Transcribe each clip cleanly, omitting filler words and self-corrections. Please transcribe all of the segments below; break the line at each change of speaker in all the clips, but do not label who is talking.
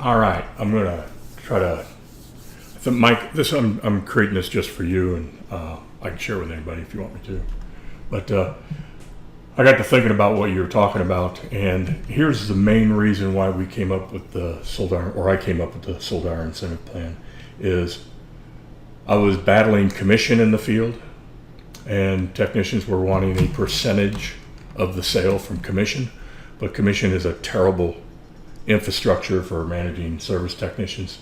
All right, I'm gonna try to. Mike, I'm creating this just for you, and I can share with anybody if you want me to. But I got to thinking about what you were talking about, and here's the main reason why we came up with the Soldar, or I came up with the Soldar incentive plan, is I was battling commission in the field, and technicians were wanting a percentage of the sale from commission, but commission is a terrible infrastructure for managing service technicians,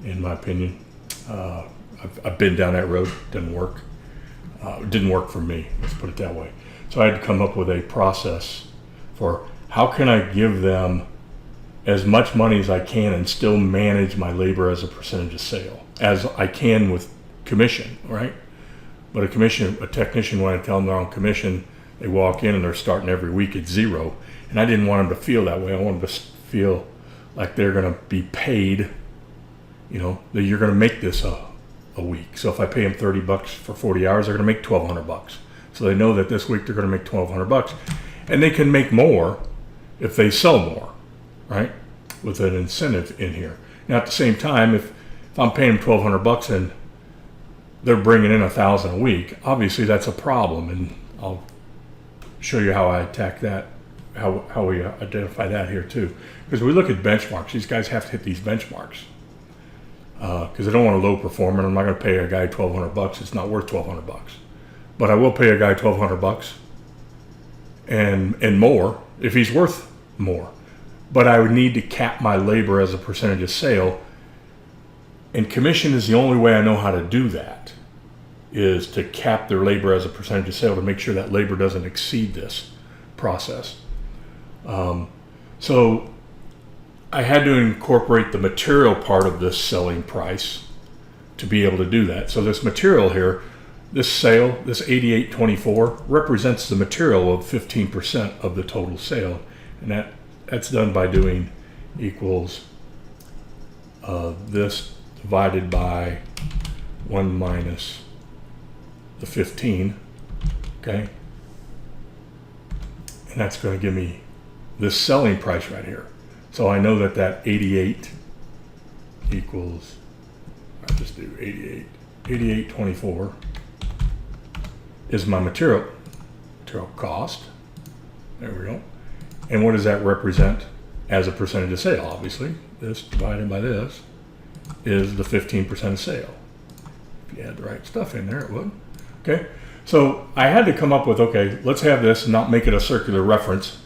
in my opinion. I've been down that road. Didn't work. It didn't work for me. Let's put it that way. So I had to come up with a process for how can I give them as much money as I can and still manage my labor as a percentage of sale as I can with commission, right? But a technician, when I tell them they're on commission, they walk in and they're starting every week at zero. And I didn't want them to feel that way. I wanted them to feel like they're going to be paid, that you're going to make this a week. So if I pay them $30 for 40 hours, they're going to make $1,200. So they know that this week they're going to make $1,200, and they can make more if they sell more, right? With an incentive in here. Now at the same time, if I'm paying them $1,200 and they're bringing in $1,000 a week, obviously that's a problem, and I'll show you how I attack that, how we identify that here too. Because we look at benchmarks. These guys have to hit these benchmarks because I don't want a low performer. I'm not going to pay a guy $1,200. It's not worth $1,200. But I will pay a guy $1,200 and more if he's worth more. But I would need to cap my labor as a percentage of sale. And commission is the only way I know how to do that, is to cap their labor as a percentage of sale to make sure that labor doesn't exceed this process. So I had to incorporate the material part of this selling price to be able to do that. So this material here, this sale, this 8824, represents the material of 15% of the total sale. And that's done by doing equals this divided by 1 minus the 15, okay? And that's going to give me this selling price right here. So I know that 88 equals, I'll just do 8824 is my material cost. There we go. And what does that represent as a percentage of sale? Obviously, this divided by this is the 15% of sale. If you had the right stuff in there, it would. Okay, so I had to come up with, okay, let's have this and not make it a circular reference.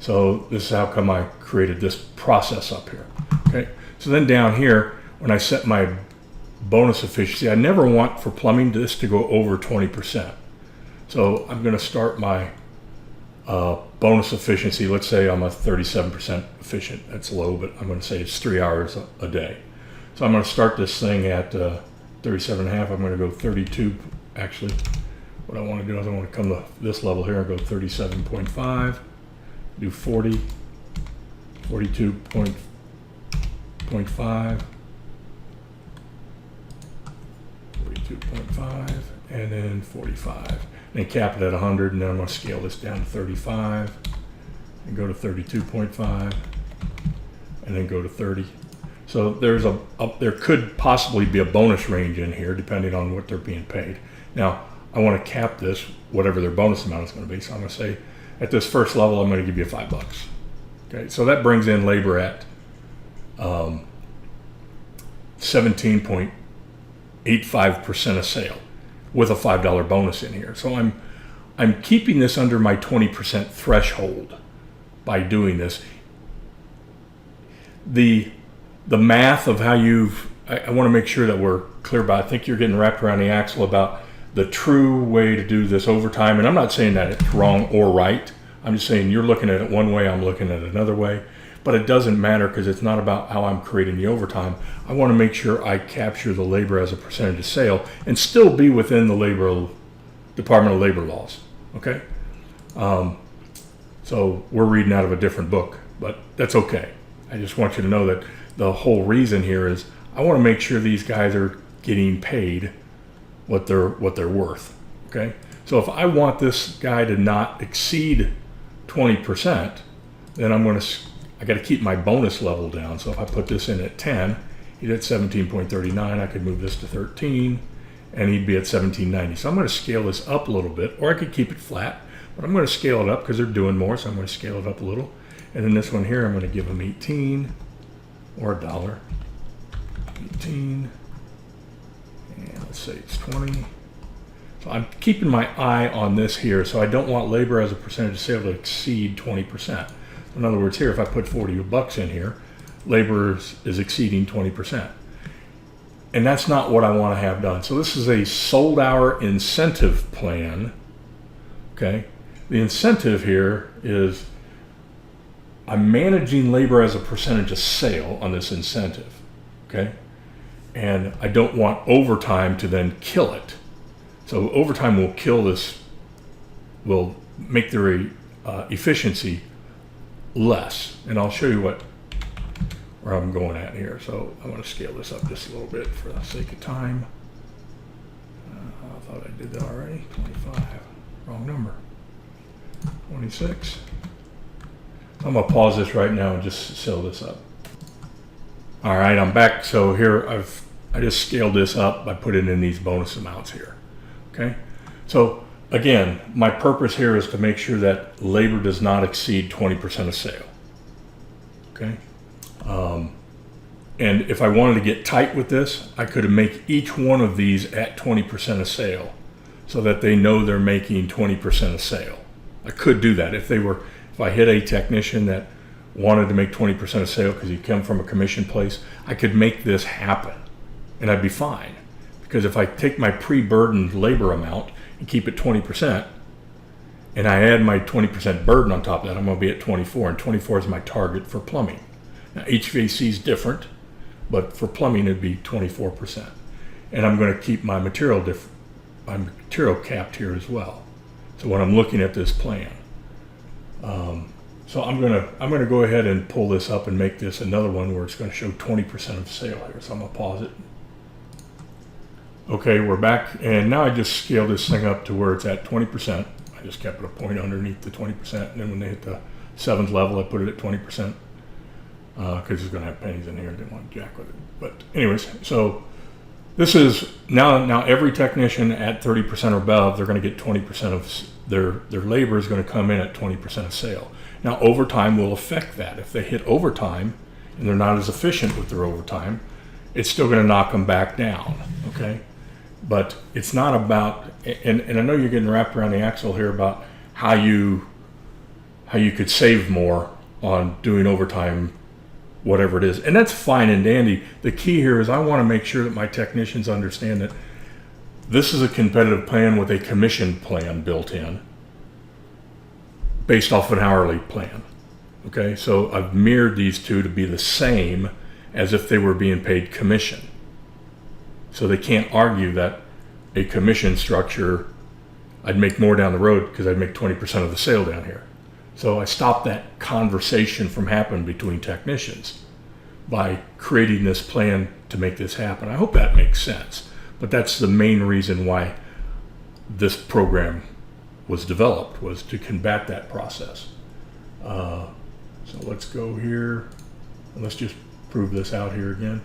So this is how come I created this process up here. Okay, so then down here, when I set my bonus efficiency, I never want for plumbing this to go over 20%. So I'm going to start my bonus efficiency. Let's say I'm a 37% efficient. That's low, but I'm going to say it's 3 hours a day. So I'm going to start this thing at 37.5. I'm going to go 32. Actually, what I want to do is I want to come to this level here and go 37.5, do 40, 42.5, and then 45. And cap it at 100, and then I'm going to scale this down to 35 and go to 32.5 and then go to 30. So there could possibly be a bonus range in here depending on what they're being paid. Now I want to cap this whatever their bonus amount is going to be. So I'm going to say at this first level I'm going to give you $5. Okay, so that brings in labor at 17.85% of sale, with a $5 bonus in here. So I'm keeping this under my 20% threshold by doing this. The math of how I want to make sure that we're clear about, I think you're getting wrapped around the axle about the true way to do this overtime. And I'm not saying that it's wrong or right. I'm just saying you're looking at it one way, I'm looking at it another way. But it doesn't matter because it's not about how I'm creating the overtime. I want to make sure I capture the labor as a percentage of sale and still be within the Department of Labor laws. Okay? So we're reading out of a different book, but that's okay. I just want you to know that the whole reason here is I want to make sure these guys are getting paid what they're worth. Okay? So if I want this guy to not exceed 20%, then I'm going to I got to keep my bonus level down. So if I put this in at 10, he'd at 17.39. I could move this to 13, and he'd be at 17.90. So I'm going to scale this up a little bit, or I could keep it flat, but I'm going to scale it up because they're doing more, so I'm going to scale it up a little. And then this one here, I'm going to give them 18 or $1. 18, and let's say it's 20. So I'm keeping my eye on this here, so I don't want labor as a percentage of sale to exceed 20%. In other words, here, if I put 40 bucks in here, labor is exceeding 20%. And that's not what I want to have done. So this is a sold hour incentive plan. Okay. The incentive here is I'm managing labor as a percentage of sale on this incentive. Okay. And I don't want overtime to then kill it. So overtime will kill this, will make their efficiency less. And I'll show you where I'm going at here. So I want to scale this up just a little bit for the sake of time. I thought I did that already. 25, wrong number. 26. I'm gonna pause this right now and just sell this up. All right, I'm back. So here I just scaled this up by putting in these bonus amounts here. Okay, so again, my purpose here is to make sure that labor does not exceed 20% of sale. Okay, and if I wanted to get tight with this, I could make each one of these at 20% of sale, so that they know they're making 20% of sale. I could do that if I hit a technician that wanted to make 20% of sale because he come from a commission place, I could make this happen, and I'd be fine. Because if I take my pre-burdened labor amount and keep it 20%, and I add my 20% burden on top of that, I'm going to be at 24, and 24 is my target for plumbing. Now, HVAC is different, but for plumbing, it'd be 24%. And I'm going to keep my material capped here as well. So when I'm looking at this plan, so I'm gonna go ahead and pull this up and make this another one where it's going to show 20% of sale here. So I'm gonna pause it. Okay, we're back, and now I just scale this thing up to where it's at 20%. I just kept it a point underneath the 20%, and then when they hit the 7th level, I put it at 20%. Because it's going to have pennies in here. I didn't want to jack with it. But anyways, so this is now every technician at 30% or above, they're going to get 20% of their labor is going to come in at 20% of sale. Now overtime will affect that. If they hit overtime and they're not as efficient with their overtime, it's still going to knock them back down. Okay, but it's not about. And I know you're getting wrapped around the axle here about how you could save more on doing overtime, whatever it is. And that's fine and dandy. The key here is I want to make sure that my technicians understand that this is a competitive plan with a commission plan built in based off an hourly plan. Okay, so I've mirrored these two to be the same as if they were being paid commission. So they can't argue that a commission structure, I'd make more down the road because I'd make 20% of the sale down here. So I stopped that conversation from happening between technicians by creating this plan to make this happen. I hope that makes sense. But that's the main reason why this program was developed, was to combat that process. So let's go here and let's just prove this out here again.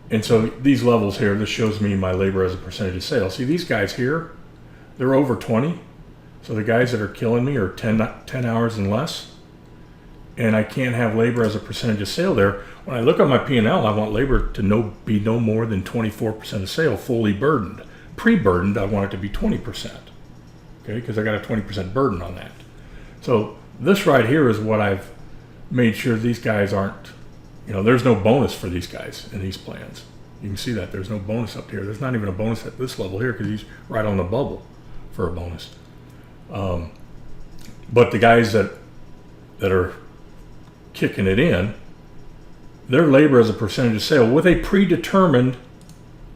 And so these levels here, this shows me my labor as a percentage of sales. See, these guys here, they're over 20. So the guys that are killing me are 10 hours and less. And I can't have labor as a percentage of sale there. When I look at my P&L, I want labor to be no more than 24% of sale, fully burdened. Pre-burdened, I want it to be 20%. Okay, because I got a 20% burden on that. So this right here is what I've made sure these guys aren't, there's no bonus for these guys in these plans. You can see that there's no bonus up here. There's not even a bonus at this level here because he's right on the bubble for a bonus. But the guys that are kicking it in, their labor as a percentage of sale with a predetermined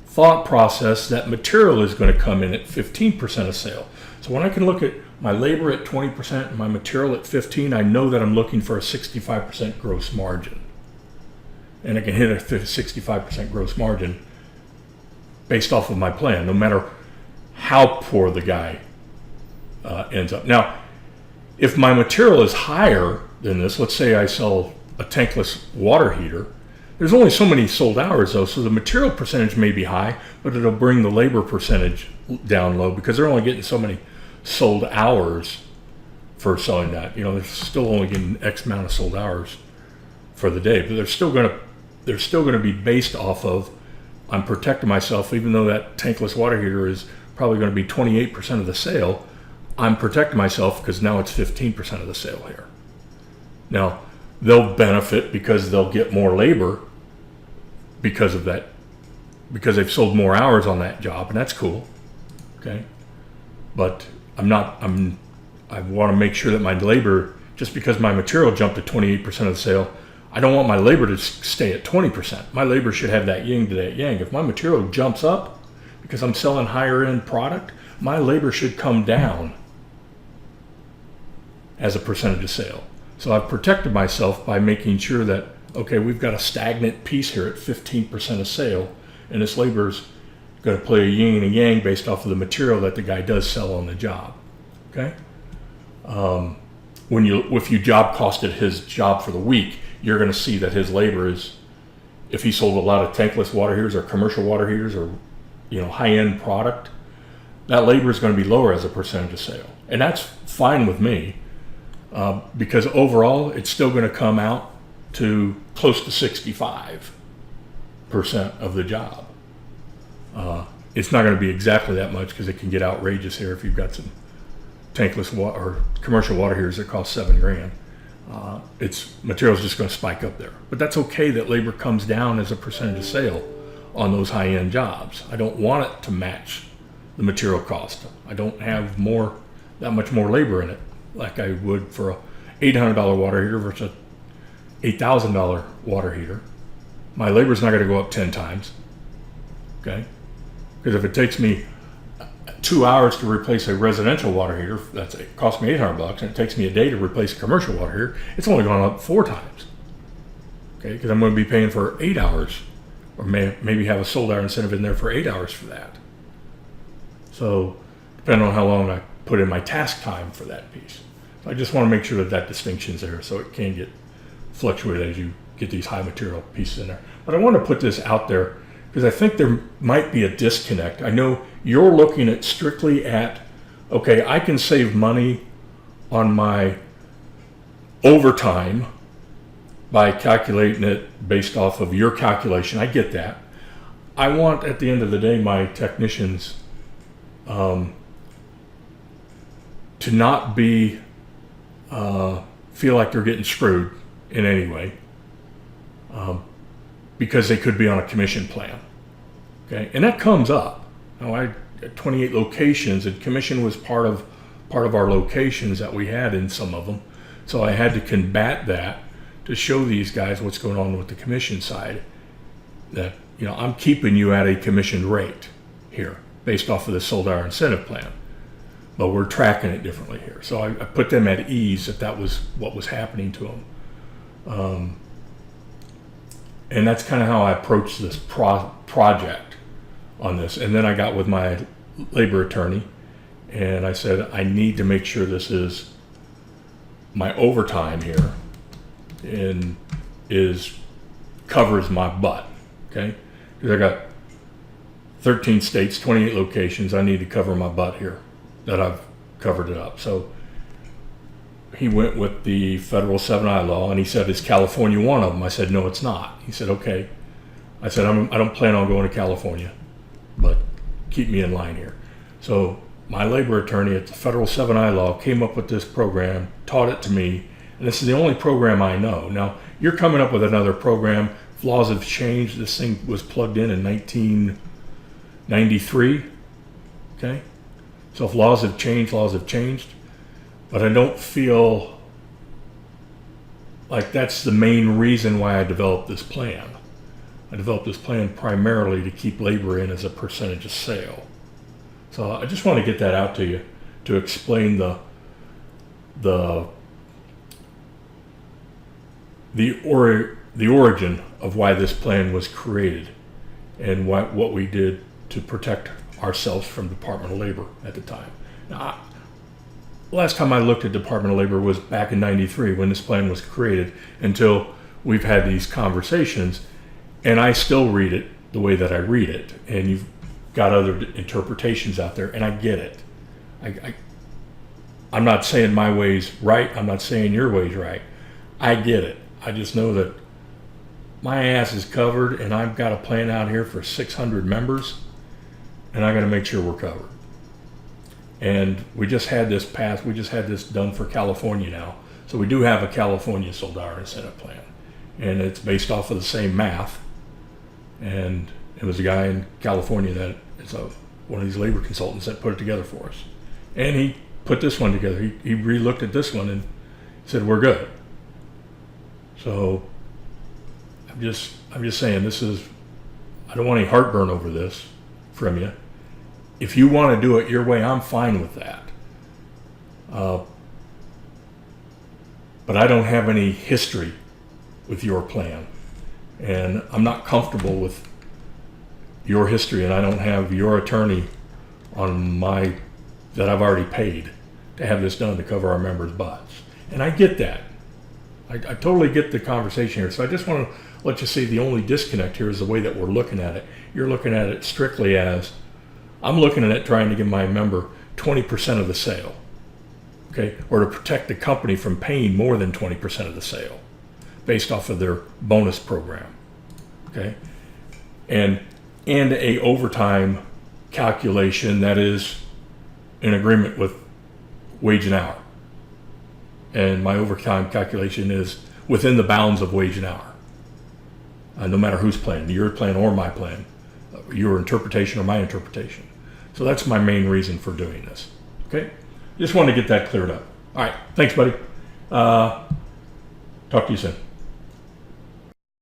thought process that material is going to come in at 15% of sale. So when I can look at my labor at 20% and my material at 15%, I know that I'm looking for a 65% gross margin. And I can hit a 65% gross margin based off of my plan, no matter how poor the guy ends up. Now, if my material is higher than this. Let's say I sell a tankless water heater. There's only so many sold hours though, so the material percentage may be high, but it'll bring the labor percentage down low because they're only getting so many sold hours for selling that. You know, they're still only getting X amount of sold hours for the day, but they're still gonna be based off of, I'm protecting myself, even though that tankless water heater is probably going to be 28% of the sale. I'm protecting myself because now it's 15% of the sale here. Now, they'll benefit because they'll get more labor because of that, because they've sold more hours on that job, and that's cool. Okay. But I want to make sure that my labor, just because my material jumped to 28% of the sale, I don't want my labor to stay at 20%. My labor should have that yin to that yang. If my material jumps up because I'm selling higher end product, my labor should come down as a percentage of sale. So I've protected myself by making sure that, okay, we've got a stagnant piece here at 15% of sale, and this labor's going to play a yin and a yang based off of the material that the guy does sell on the job. Okay? If you job costed his job for the week, you're going to see that his labor is, if he sold a lot of tankless water heaters or commercial water heaters or, you know, high-end product, that labor is going to be lower as a percentage of sale. And that's fine with me because overall it's still going to come out to close to 65% of the job. It's not going to be exactly that much because it can get outrageous here if you've got some tankless water or commercial water heaters that cost $7,000. Its material's just going to spike up there. But that's okay that labor comes down as a percentage of sale on those high-end jobs. I don't want it to match the material cost. I don't have that much more labor in it like I would for a $800 water heater versus a $8,000 water heater. My labor's not going to go up 10 times. Okay? Because if it takes me 2 hours to replace a residential water heater, it costs me $800, and it takes me a day to replace a commercial water heater, it's only gone up 4 times. Okay, because I'm going to be paying for 8 hours, or maybe have a sold hour incentive in there for 8 hours for that. So, depending on how long I put in my task time for that piece. So I just want to make sure that distinction's there, so it can get fluctuated as you get these high material pieces in there. But I want to put this out there because I think there might be a disconnect. I know you're looking at strictly at, okay, I can save money on my overtime by calculating it based off of your calculation. I get that. I want, at the end of the day, my technicians to not be feel like they're getting screwed in any way because they could be on a commission plan. Okay, and that comes up. Now, I had 28 locations, and commission was part of our locations that we had in some of them. So I had to combat that to show these guys what's going on with the commission side. That, you know, I'm keeping you at a commissioned rate here based off of the sold hour incentive plan, but we're tracking it differently here. So I put them at ease that was what was happening to them. And that's kind of how I approached this project on this. And then I got with my labor attorney and I said, I need to make sure this is my overtime here and covers my butt. Okay, because I got 13 states, 28 locations. I need to cover my butt here that I've covered it up. So he went with the federal 7I law and he said, is California one of them? I said, no, it's not. He said, okay. I said, I don't plan on going to California, but keep me in line here. So my labor attorney at the federal 7I law came up with this program, taught it to me, and this is the only program I know. Now, you're coming up with another program. Laws have changed. This thing was plugged in 1993. Okay? So if laws have changed, laws have changed. But I don't feel like that's the main reason why I developed this plan. I developed this plan primarily to keep labor in as a percentage of sale. So I just want to get that out to you to explain the origin of why this plan was created and what we did to protect ourselves from Department of Labor at the time. Now, last time I looked at Department of Labor was back in '93 when this plan was created, until we've had these conversations, and I still read it the way that I read it. And you've got other interpretations out there, and I get it. I'm not saying my way's right. I'm not saying your way's right. I get it. I just know that my ass is covered, and I've got a plan out here for 600 members, and I got to make sure we're covered. And we just had this passed. We just had this done for California now. So we do have a California Soldar incentive plan, and it's based off of the same math. And it was a guy in California that is one of these labor consultants that put it together for us. And he put this one together. He re-looked at this one and said, we're good. So I'm just saying, I don't want any heartburn over this from you. If you want to do it your way, I'm fine with that. But I don't have any history with your plan. And I'm not comfortable with your history, and I don't have your attorney on that I've already paid to have this done to cover our members' butts. And I get that. I totally get the conversation here. So I just want to let you see the only disconnect here is the way that we're looking at it. You're looking at it strictly as, I'm looking at it trying to give my member 20% of the sale, okay? Or to protect the company from paying more than 20% of the sale based off of their bonus program, okay? And a overtime calculation that is in agreement with wage and hour. And my overtime calculation is within the bounds of wage and hour. No matter whose plan, your plan or my plan, your interpretation or my interpretation. So that's my main reason for doing this. Okay? Just want to get that cleared up. All right. Thanks, buddy. Talk to you soon.